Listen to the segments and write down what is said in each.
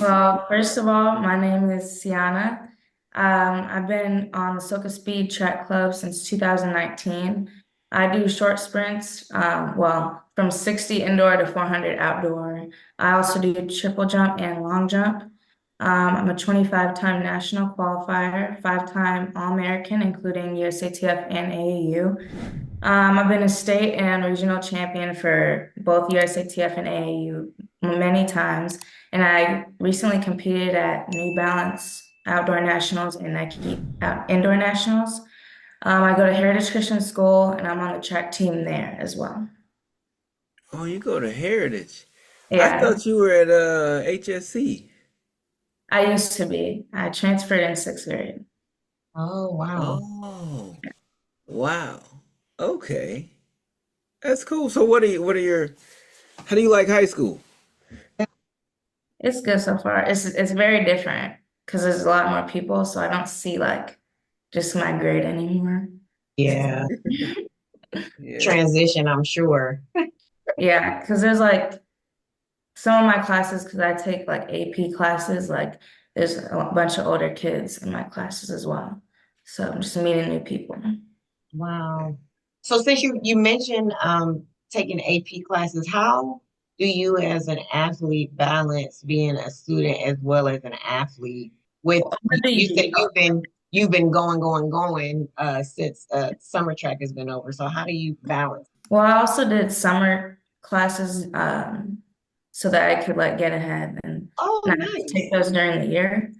Well, first of all, my name is Cianna. I've been on the Soka Speed Track Club since 2019. I do short sprints, from 60 indoor to 400 outdoor. I also do triple jump and long jump. I'm a 25-time national qualifier, 5-time All-American, including USATF and AAU. I've been a state and regional champion for both USATF and AAU many times, and I recently competed at New Balance Outdoor Nationals and Nike Indoor Nationals. I go to Heritage Christian School, and I'm on the track team there as well. Oh, you go to Heritage. I Yeah, thought you were at HSC. I used to be. I transferred in sixth grade. Oh, wow. Oh, wow. Okay. That's cool. So how do you like high school? It's good so far. It's very different because there's a lot more people, so I don't see like just my grade anymore. Yeah. Yeah. Transition, I'm sure. Yeah, because there's like some of my classes, because I take like AP classes, like there's a bunch of older kids in my classes as well. So I'm just meeting new people. Wow. So since you mentioned taking AP classes, how do you as an athlete balance being a student as well as an athlete with What do you you said do? you've been going since summer track has been over. So how do you balance? Well, I also did summer classes so that I could like get ahead and Oh, not have to take nice. those during the year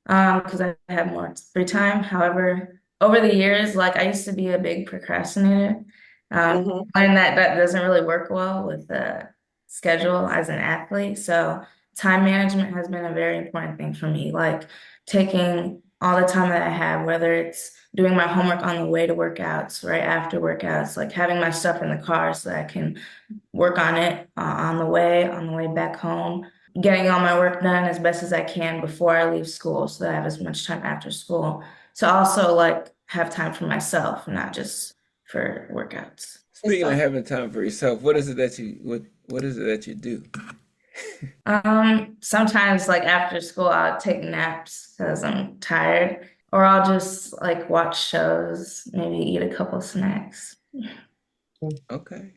because I have more free time. However, over the years, like I used to be a big procrastinator. Hmm. Learned that that doesn't really work well with the schedule as an athlete. So time management has been a very important thing for me. Like taking all the time that I have, whether it's doing my homework on the way to workouts, right after workouts, like having my stuff in the car so that I can work on it on the way back home, getting all my work done as best as I can before I leave school so that I have as much time after school to also like have time for myself, not just for workouts. It's Speaking of so having time for yourself, what is it that you do? Sometimes like after school, I'll take naps because I'm tired, or I'll just like watch shows, maybe eat a couple snacks. Okay.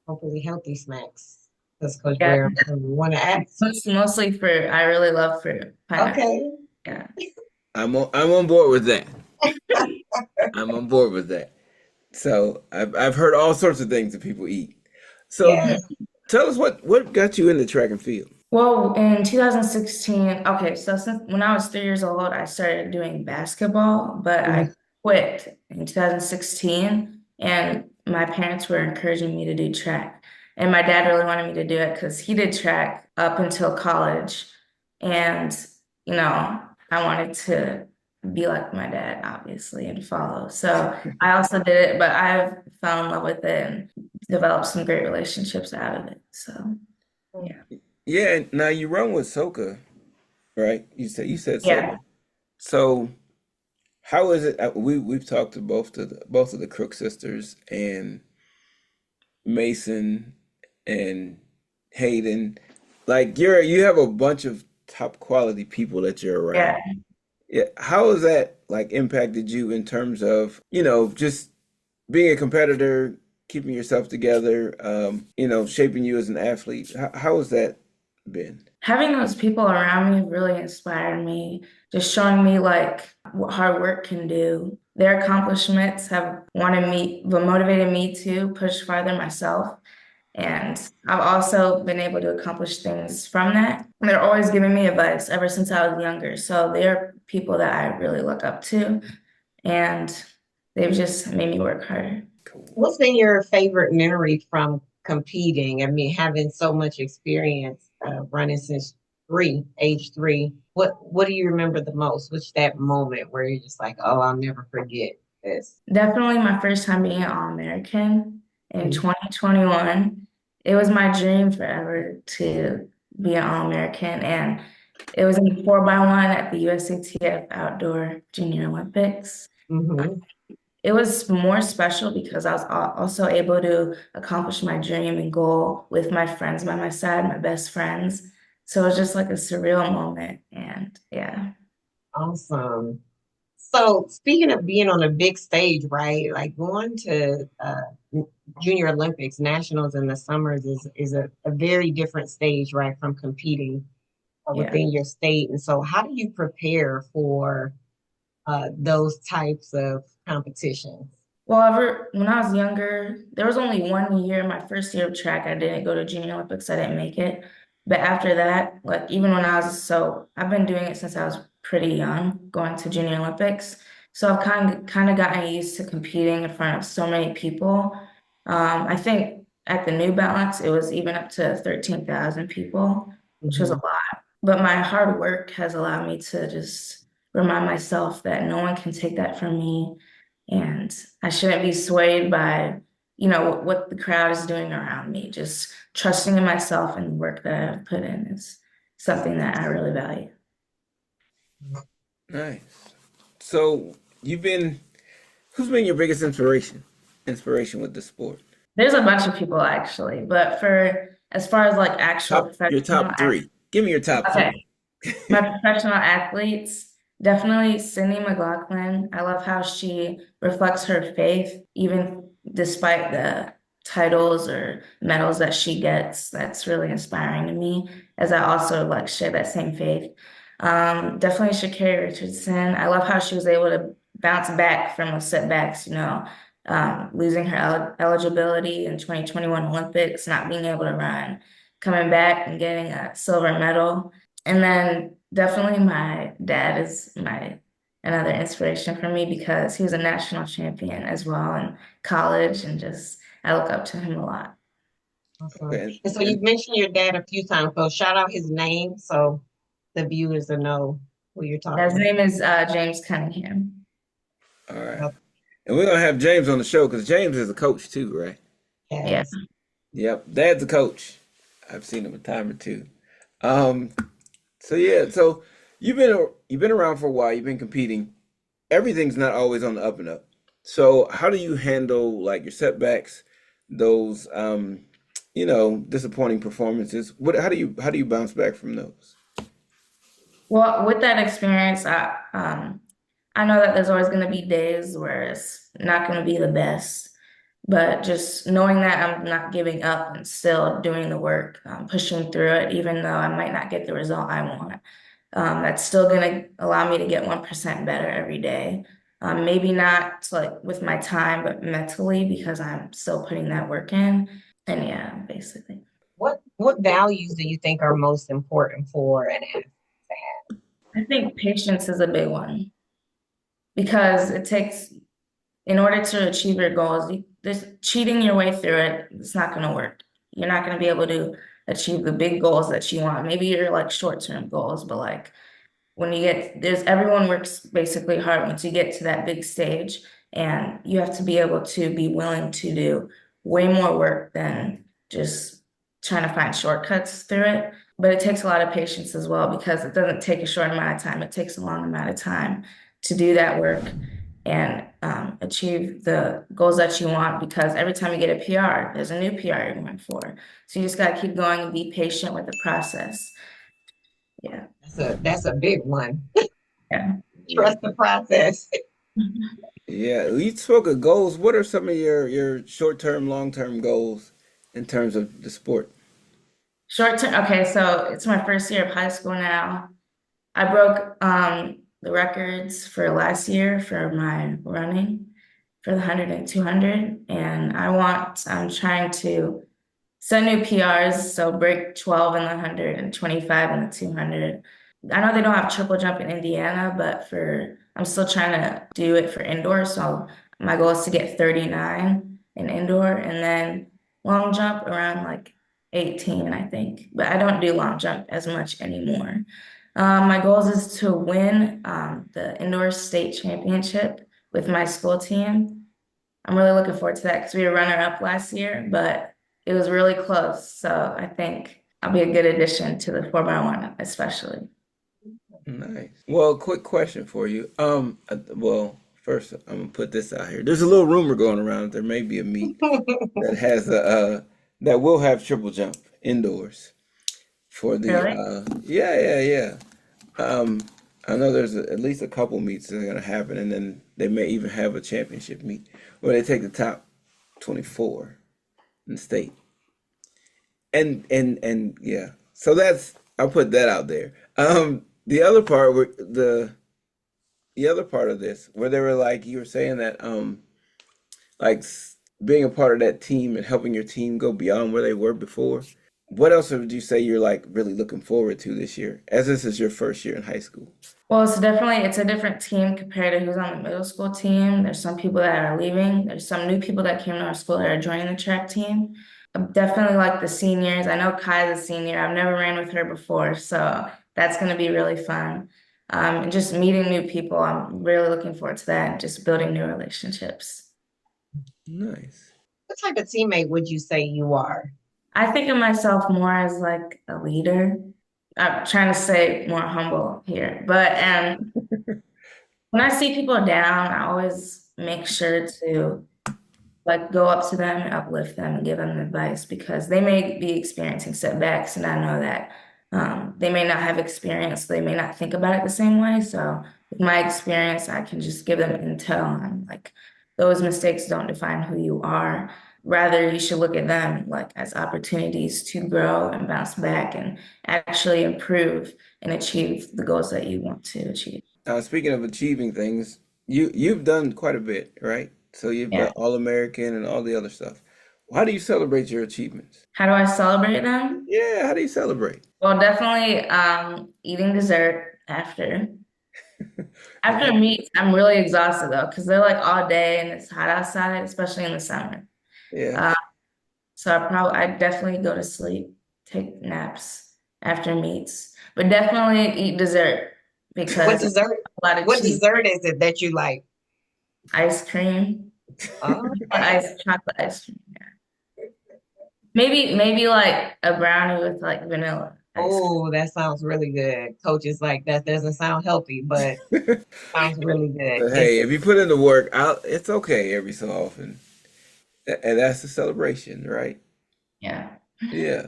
hopefully healthy snacks. That's Coach Yeah, Blair want to ask. it's mostly fruit. I really love fruit, pineapple. Okay. Yeah. I'm on board with that. I'm on board with that. So I've heard all sorts of things that people eat. So Yeah. tell us what got you into track and field. Well, in 2016, okay, so since when I was 3 years old, I started doing basketball, but I quit in 2016, and my parents were encouraging me to do track. And my dad really wanted me to do it because he did track up until college. And, you know, I wanted to be like my dad, obviously, and follow. So I also did it, but I fell in love with it and developed some great relationships out of it. So, Mhm. yeah. Yeah, now you run with Soka, right? You said Yeah. Soka. So how is it? We've talked to both of the Crook sisters and Mason and Hayden. Like you have a bunch of top quality people that you're Yeah. around. Yeah, how has that like impacted you in terms of, just being a competitor, keeping yourself together, shaping you as an athlete? How has that been? Having those people around me really inspired me, just showing me like what hard work can do. Their accomplishments have motivated me to push farther myself. And I've also been able to accomplish things from that. They're always giving me advice ever since I was younger. So they're people that I really look up to, and they've just made me work harder. Cool. What's been your favorite memory from competing? I mean, having so much experience running since age three. What do you remember the most? What's that moment where you're just like, oh, I'll never forget this? Definitely my first time being an All-American in Mhm. 2021. It was my dream forever to be an All-American, and it was in 4x1 at the USATF Outdoor Junior Olympics. Mhm. It was more special because I was also able to accomplish my dream and goal with my friends by my side, my best friends. So it was just like a surreal moment. And yeah, Awesome. So speaking of being on a big stage, right? Like going to Junior Olympics, nationals in the summers is a very different stage, right, from competing yeah. within your state. And so how do you prepare for those types of competitions? Well, when I was younger, there was only 1 year, my first year of track, I didn't go to Junior Olympics, I didn't make it. But after that, like even when I've been doing it since I was pretty young, going to Junior Olympics. So I've kind of gotten used to competing in front of so many people. I think at the New Balance, it was even up to 13,000 people, which was a Mhm. lot. But my hard work has allowed me to just remind myself that no one can take that from me. And I shouldn't be swayed by, what the crowd is doing around me. Just trusting in myself and the work that I've put in is something that I really value. Nice. So you've been, who's been your biggest inspiration with the sport? There's a bunch of people actually, but for as far as like actual Your professional, top three. Give me your top okay, three. my professional athletes, definitely Cindy McLaughlin. I love how she reflects her faith, even despite the titles or medals that she gets. That's really inspiring to me, as I also like share that same faith. Definitely Sha'Carri Richardson. I love how she was able to bounce back from those setbacks, losing her eligibility in 2021 Olympics, not being able to run, coming back and getting a silver medal. And then definitely my dad is my another inspiration for me because he was a national champion as well in college and just I look up to him a lot. Awesome. Okay. And so you've mentioned your dad a few times, so shout out his name so the viewers will know who you're His talking name is James Cunningham. All right. about. And we're gonna have James on the show because James is a coach too, right? Yeah. Yes. Yep. Dad's a coach. I've seen him a time or two. Um, so yeah, so you've been around for a while, you've been competing. Everything's not always on the up and up. So how do you handle like your setbacks, those disappointing performances? How do you bounce back from those? Well, with that experience, I know that there's always going to be days where it's not going to be the best, but just knowing that I'm not giving up and still doing the work, pushing through it, even though I might not get the result I want. That's still going to allow me to get 1% better every day. Maybe not like with my time, but mentally because I'm still putting that work in. And yeah, basically. What values do you think are most important for an athlete? I think patience is a big one because in order to achieve your goals, there's cheating your way through it. It's not going to work. You're not going to be able to achieve the big goals that you want. Maybe you're like short-term goals, but like when you get everyone works basically hard once you get to that big stage, and you have to be able to be willing to do way more work than just trying to find shortcuts through it. But it takes a lot of patience as well because it doesn't take a short amount of time. It takes a long amount of time to do that work and achieve the goals that you want because every time you get a PR, there's a new PR you're going for. So you just got to keep going and be patient with the process. Yeah. That's a big one. Yeah. Yeah. Trust the process. Yeah. You spoke of goals. What are some of your short term, long term goals in terms of the sport? Short term, okay, so it's my first year of high school now. I broke the records for last year for my running for the 100 and 200, and I'm trying to set new PRs, so break 12 in the 100 and 25 in the 200. I know they don't have triple jump in Indiana, but I'm still trying to do it for indoor. So my goal is to get 39 in indoor and then long jump around like 18, I think. But I don't do long jump as much anymore. My goals is to win the indoor state championship with my school team. I'm really looking forward to that because we were runner up last year, but it was really close. So I think I'll be a good addition to the 4x1, especially. Nice. Well, quick question for you. Well, first I'm gonna put this out here. There's a little rumor going around that there may be a meet that has that will have triple jump indoors. for the Really? yeah. Um, I know there's at least a couple meets that are gonna happen, and then they may even have a championship meet where they take the top 24 in the state. And yeah. So that's I'll put that out there. The other part where the other part of this where they were like you were saying that like being a part of that team and helping your team go beyond where they were before. What else would you say you're like really looking forward to this year, as this is your first year in high school? Well, it's a different team compared to who's on the middle school team. There's some people that are leaving. There's some new people that came to our school that are joining the track team. Definitely like the seniors. I know Kai's a senior. I've never ran with her before, so that's going to be really fun. And just meeting new people. I'm really looking forward to that and just building new relationships. Nice. What type of teammate would you say you are? I think of myself more as like a leader. I'm trying to stay more humble here, but when I see people down, I always make sure to like go up to them and uplift them and give them advice because they may be experiencing setbacks, and I know that they may not have experience, they may not think about it the same way. So with my experience, I can just give them intel on like those mistakes don't define who you are. Rather, you should look at them like as opportunities to grow and bounce back and actually improve and achieve the goals that you want to achieve. Speaking of achieving things, you've done quite a bit, right? So you've Yeah. got All American and all the other stuff. How do you celebrate your achievements? How do I celebrate them? Yeah, how do you celebrate? Well, definitely eating dessert after. After meets, I'm really exhausted though, because they're like all day and it's hot outside, especially in the summer. Yeah. Uh, so I definitely go to sleep, take naps after meets, but definitely eat dessert What because a dessert? lot of What cheese, dessert is it that you like? ice cream, Okay. chocolate ice cream. Maybe like a brownie with like vanilla ice cream. Oh, that sounds really good. Coach is like, that doesn't sound healthy, but sounds really good. But It's hey, if you put in the work, it's okay every so often. And that's the celebration, right? Yeah. Yeah.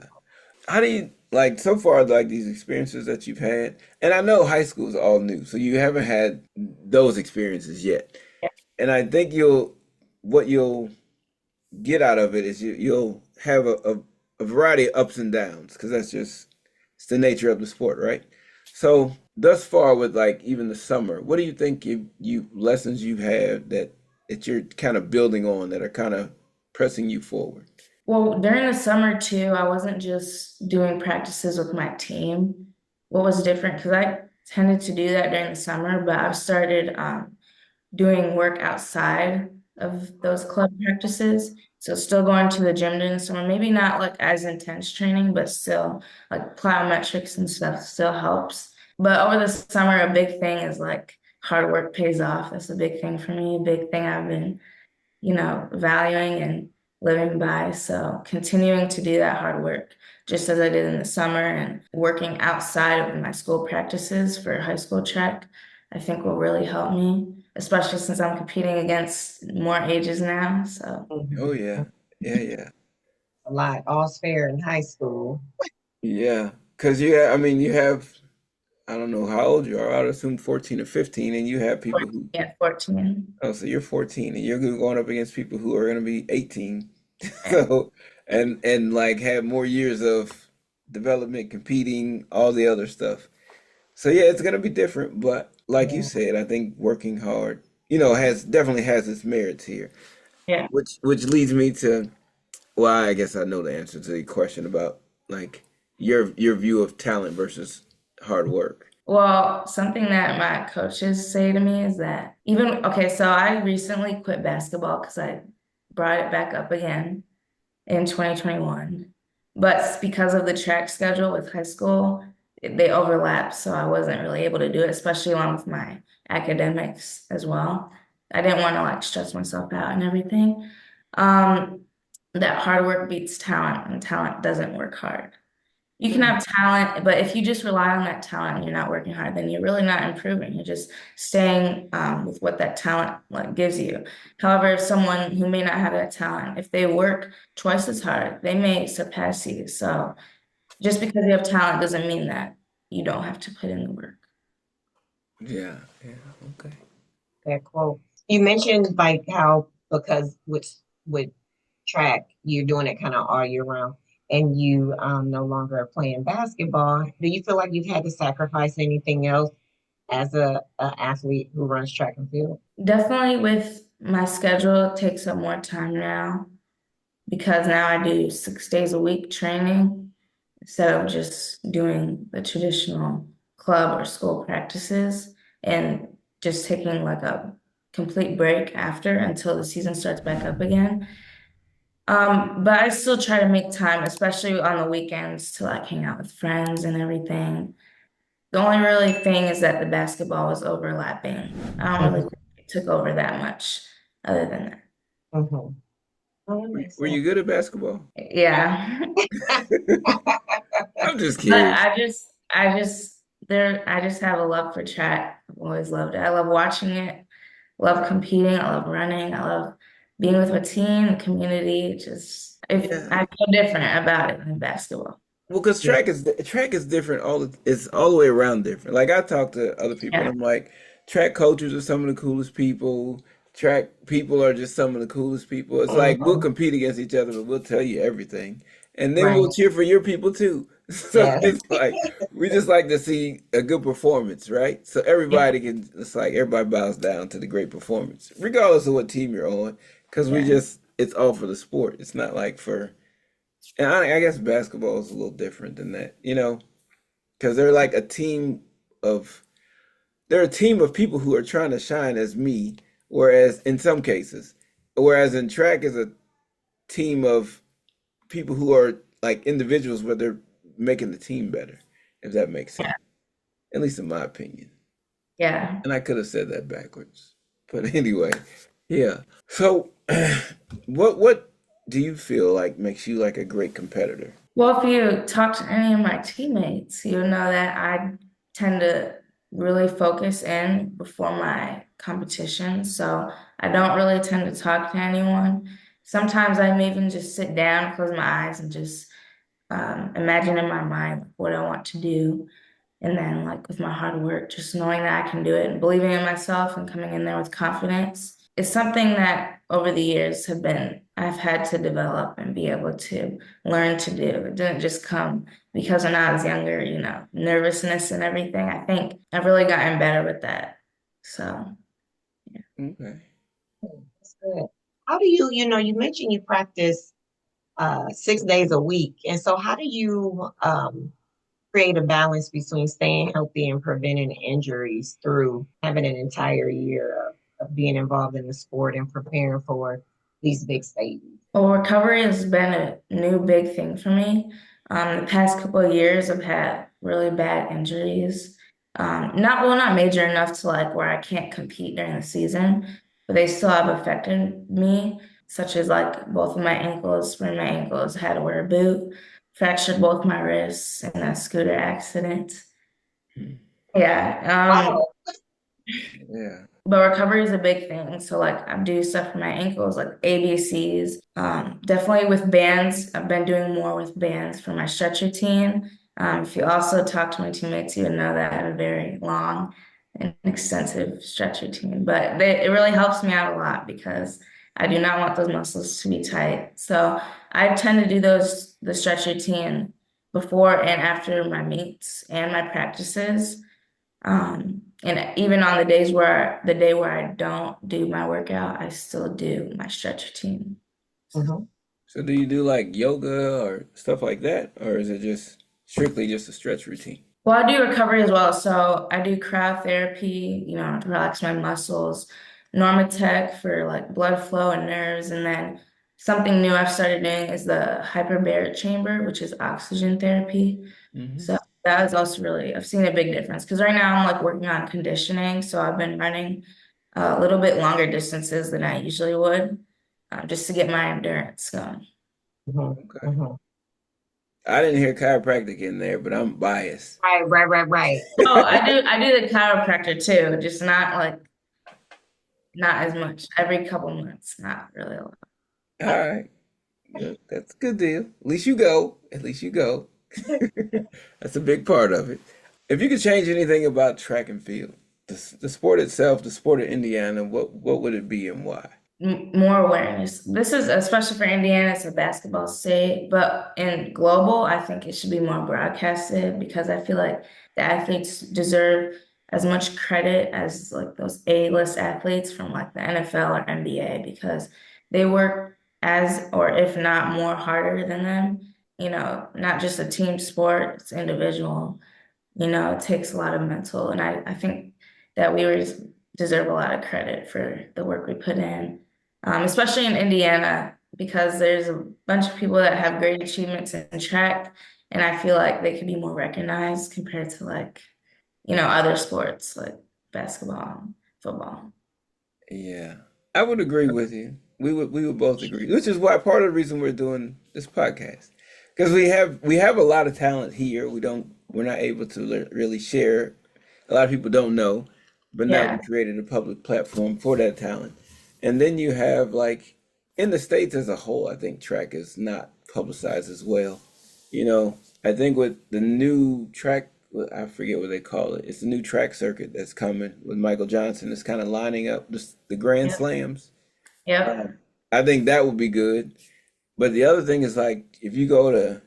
How do you like so far like these experiences that you've had? And I know high school is all new, so you haven't had those experiences yet. And I think what you'll get out of it is you'll have a variety of ups and downs because that's just it's the nature of the sport, right? So thus far with like even the summer, what do you think you lessons you have that you're kind of building on that are kind of pressing you forward? Well, during the summer too, I wasn't just doing practices with my team. What was different, because I tended to do that during the summer, but I've started doing work outside of those club practices. So still going to the gym during the summer, maybe not like as intense training, but still like plyometrics and stuff still helps. But over the summer, a big thing is like hard work pays off. That's a big thing for me, a big thing I've been valuing and living by. So continuing to do that hard work, just as I did in the summer and working outside of my school practices for high school track, I think will really help me, especially since I'm competing against more ages now. So Oh Mhm. yeah. Yeah, yeah. A lot. All's fair in high school. Yeah. Because I mean, you have, I don't know how old you are. I'd assume 14 or 15, and you have people 14, who, yeah, 14. oh, so you're 14, and you're going up against people who are going to be 18. Yeah. So, and like have more years of development, competing, all the other stuff. So yeah, it's going to be different, but like you Yeah. said, I think working hard, has definitely has its merits here. Yeah. Which leads me to, well, I guess I know the answer to the question about like your view of talent versus hard work. Well, something that my coaches say to me is that okay, so I recently quit basketball because I brought it back up again in 2021. But because of the track schedule with high school, they overlap. So I wasn't really able to do it, especially along with my academics as well. I didn't want to like stress myself out and everything. Um, that hard work beats talent, and talent doesn't work hard. You can Mm. have talent, but if you just rely on that talent and you're not working hard, then you're really not improving. You're just staying with what that talent like gives you. However, if someone who may not have that talent, if they work twice as hard, they may surpass you. So Just because you have talent doesn't mean that you don't have to put in the work. Yeah, yeah, okay. That quote. You mentioned like how because with track, you're doing it kind of all year round, and you no longer are playing basketball. Do you feel like you've had to sacrifice anything else as a athlete who runs track and field? Definitely with my schedule, it takes up more time now because now I do 6 days a week training instead of just doing the traditional club or school practices and just taking like a complete break after until the season starts back up again. But I still try to make time, especially on the weekends, to like hang out with friends and everything. The only really thing is that the basketball was overlapping. I don't really Hmm. think it took over that much other than that. Hmm. Oh, that Were, makes were sense. you good at basketball? Yeah. I'm just But curious. I just have a love for track. I've always loved it. I love watching it, love competing, I love running, I love being with my team, the community. Just if Yeah. I feel different about it than basketball. Well, because Yeah. track is different. It's all the way around different. Like I talk to other people, and Yeah, I'm like, track coaches are some of the coolest people. Track people are just some of the coolest people. It's like we'll Hmm. compete against each other, but we'll tell you everything, and then Right. we'll cheer for your people too. So Yes. it's like we just like to see a good performance, right? So yeah, everybody can. It's like everybody bows down to the great performance, regardless of what team you're on, because we yeah. just it's all for the sport. It's not like for and I guess basketball is a little different than that, because they're like a team of they're a team of people who are trying to shine as me, whereas in some cases, whereas in track is a team of people who are like individuals, but they're making the team better, if that makes sense. At least in my opinion. Yeah. And I could have said that backwards. But anyway, yeah. So what do you feel like makes you like a great competitor? Well, if you talk to any of my teammates, you'll know that I tend to really focus in before my competition. So I don't really tend to talk to anyone. Sometimes I may even just sit down, close my eyes, and just imagine in my mind what I want to do. And then, like with my hard work, just knowing that I can do it and believing in myself and coming in there with confidence is something that over the years I've had to develop and be able to learn to do. It didn't just come because when I was younger, nervousness and everything. I think I've really gotten better with that. So, yeah. Okay. That's good. How do you mentioned you practice 6 days a week. And so how do you create a balance between staying healthy and preventing injuries through having an entire year of being involved in the sport and preparing for these big stages? Well, recovery has been a new big thing for me. The past couple of years, I've had really bad injuries. Not major enough to like where I can't compete during the season, but they still have affected me, such as like both of my ankles, sprained my ankles, had to wear a boot, fractured both my wrists in a scooter accident. Hmm. Yeah, Wow. Yeah. but recovery is a big thing. So like I do stuff for my ankles, like ABCs. Definitely with bands. I've been doing more with bands for my stretch routine. If you also talk to my teammates, you would know that I have a very long and extensive stretch routine. But it really helps me out a lot because I do not want those muscles to be tight. So I tend to do the stretch routine before and after my meets and my practices. And even on the day where I don't do my workout, I still do my stretch routine. Mhm. So do you do like yoga or stuff like that, or is it just strictly just a stretch routine? Well, I do recovery as well. So I do cryotherapy, to relax my muscles, Normatec for like blood flow and nerves. And then something new I've started doing is the hyperbaric chamber, which is oxygen therapy. Hmm. So that is also I've seen a big difference because right now I'm like working on conditioning. So I've been running a little bit longer distances than I usually would, just to get my endurance going. Mhm. Okay. Mhm. I didn't hear chiropractic in there, but I'm biased. Right, right, right, right. Oh, I do the chiropractor too, just not as much. Every couple months, not really a lot. All right. Good. That's a good deal. At least you go. At least you go. That's a big part of it. If you could change anything about track and field, the sport itself, the sport of Indiana, what would it be and why? More awareness. This is especially for Indiana, it's a basketball state, but in global, I think it should be more broadcasted because I feel like the athletes deserve as much credit as like those A-list athletes from like the NFL or NBA because they work as or if not more harder than them. Not just a team sport, it's individual. It takes a lot of mental, and I think that deserve a lot of credit for the work we put in, especially in Indiana, because there's a bunch of people that have great achievements in track, and I feel like they could be more recognized compared to like, other sports like basketball, football. Yeah, I would agree with you. We would both agree, which is why part of the reason we're doing this podcast, because we have a lot of talent here. We're not able to really share. A lot of people don't know, but now we Yeah. created a public platform for that talent. And then you have like in the States as a whole, I think track is not publicized as well. I think with the new track, well, I forget what they call it. It's the new track circuit that's coming with Michael Johnson. It's kind of lining up the Grand Yep. Slams. Yep. Um, I think that would be good. But the other thing is like if you go to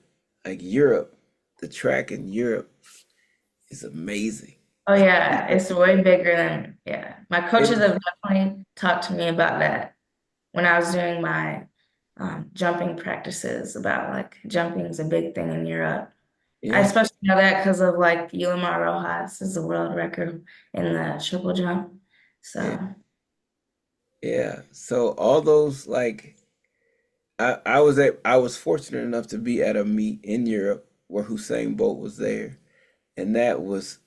like Europe, the track in Europe is amazing. Oh yeah, it's way bigger than yeah. My It coaches is, have definitely talked to me about that when I was doing my jumping practices about like jumping is a big thing in Europe. I yeah, especially know that because of like Yulimar Rojas is the world record in the triple jump. yeah, So yeah. So all those like I was fortunate enough to be at a meet in Europe where Hussein Bolt was there, and that was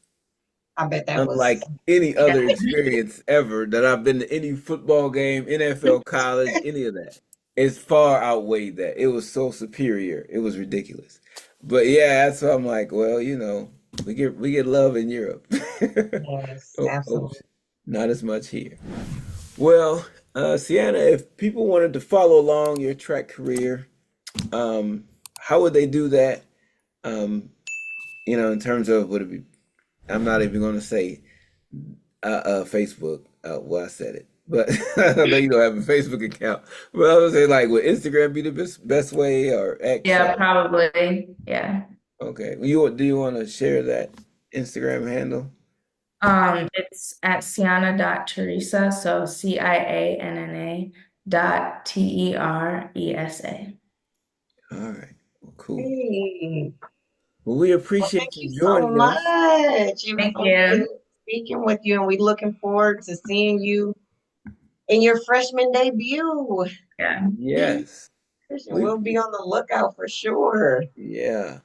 I bet that was unlike any yeah, other experience ever that I've been to any football game, NFL, college, any of that. It's far outweighed that. It was so superior. It was ridiculous. But yeah, that's why I'm like, well, we get love in Europe. yes, Oh, oh, absolutely. not as much here. Well, Sienna, if people wanted to follow along your track career, um, how would they do that? In terms of would it be? I'm not even going to say Facebook. Well, I said it, but I know you don't have a Facebook account. But I would say, like, would Instagram be the best way or X? yeah, probably. Yeah. Okay. Do you want to share that Instagram handle? It's at Cianna.Teresa, so Cianna .Teresa. All right. Well, cool. Hey, Well, we well, appreciate thank you you so joining us. much. It was Thank so good you. speaking with you, and we looking forward to seeing you in your freshman debut. Yeah. Yes. We We'll be on the lookout for sure. yeah.